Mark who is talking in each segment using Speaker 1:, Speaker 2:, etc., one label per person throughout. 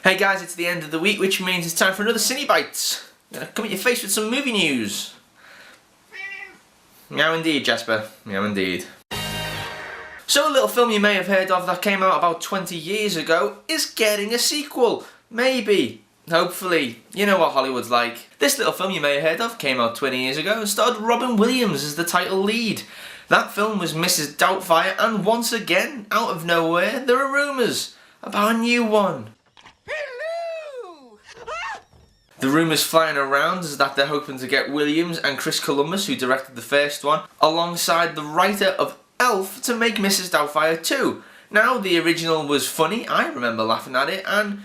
Speaker 1: Hey guys, it's the end of the week, which means it's time for another CineBites. I'm gonna come at your face with some movie news. Meow indeed, Jasper. Meow indeed. So a little film you may have heard of that came out about 20 years ago is getting a sequel. Maybe. Hopefully. You know what Hollywood's like. This little film you may have heard of came out 20 years ago and starred Robin Williams as the title lead. That film was Mrs. Doubtfire, and once again, out of nowhere, there are rumours about a new one. The rumours flying around is that they're hoping to get Williams and Chris Columbus, who directed the first one, alongside the writer of Elf to make Mrs. Doubtfire 2. Now, the original was funny, I remember laughing at it, and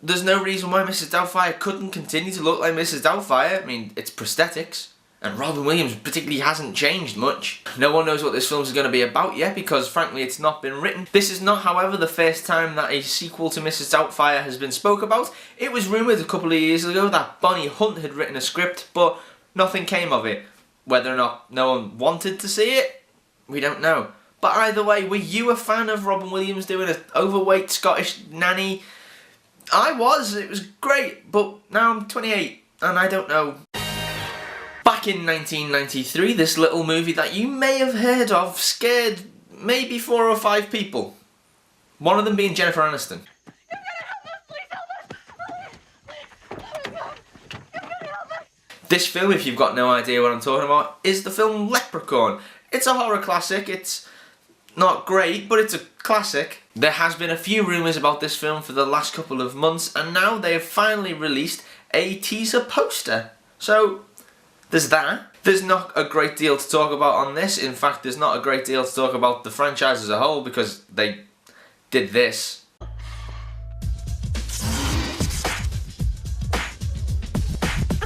Speaker 1: there's no reason why Mrs. Doubtfire couldn't continue to look like Mrs. Doubtfire. I mean, it's prosthetics. And Robin Williams particularly hasn't changed much. No one knows what this film is going to be about yet because, frankly, it's not been written. This is not, however, the first time that a sequel to Mrs. Doubtfire has been spoke about. It was rumoured a couple of years ago that Bonnie Hunt had written a script, but nothing came of it. Whether or not no one wanted to see it, we don't know. But either way, were you a fan of Robin Williams doing an overweight Scottish nanny? I was. It was great, but now I'm 28 and I don't know. Back in 1993, this little movie that you may have heard of scared maybe 4 or 5 people. One of them being Jennifer Aniston. This film, if you've got no idea what I'm talking about, is the film Leprechaun. It's a horror classic. It's not great, but it's a classic. There has been a few rumours about this film for the last couple of months, and now they have finally released a teaser poster. So there's that. There's not a great deal to talk about on this. In fact, there's not a great deal to talk about the franchise as a whole because they did this.
Speaker 2: I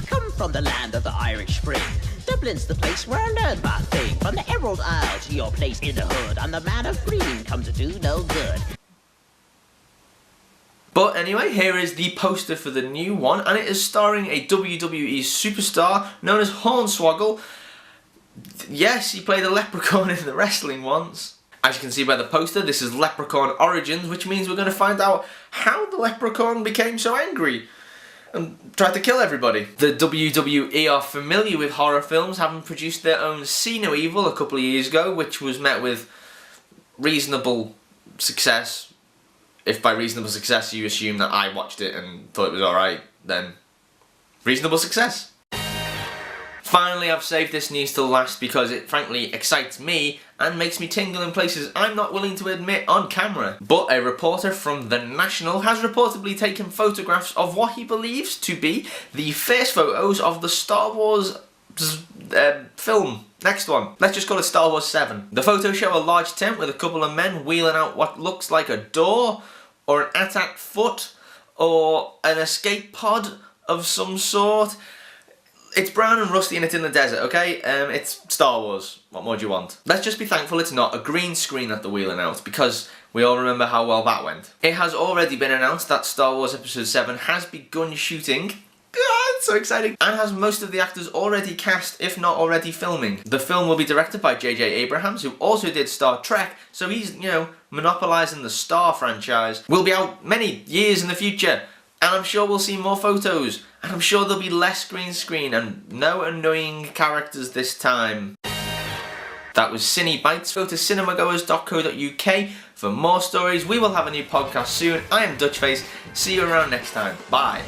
Speaker 2: come from the land of the Irish Spring. Dublin's the place where I learned my thing. From the Emerald Isle to your place in the hood, I'm the man of green, come to do no good.
Speaker 1: But anyway, here is the poster for the new one, and it is starring a WWE superstar known as Hornswoggle. Yes, he played a leprechaun in the wrestling once. As you can see by the poster, this is Leprechaun Origins, which means we're going to find out how the leprechaun became so angry and tried to kill everybody. The WWE are familiar with horror films, having produced their own See No Evil a couple of years ago, which was met with reasonable success. If by reasonable success you assume that I watched it and thought it was alright, then reasonable success. Finally, I've saved this news till last because it frankly excites me and makes me tingle in places I'm not willing to admit on camera. But a reporter from The National has reportedly taken photographs of what he believes to be the first photos of the Star Wars film. Next one. Let's just call it Star Wars VII. The photos show a large tent with a couple of men wheeling out what looks like a door, or an AT-AT foot, or an escape pod of some sort. It's brown and rusty and it's in the desert, okay? It's Star Wars. What more do you want? Let's just be thankful it's not a green screen that they're wheeling out, because we all remember how well that went. It has already been announced that Star Wars Episode 7 has begun shooting. It's so exciting. And has most of the actors already cast, if not already filming. The film will be directed by J.J. Abrams, who also did Star Trek, so he's, you know, monopolising the Star franchise. Will be out many years in the future, and I'm sure we'll see more photos, and I'm sure there'll be less green screen and no annoying characters this time. That was CineBites. Go to cinemagoers.co.uk for more stories. We will have a new podcast soon. I am Dutchface. See you around next time. Bye.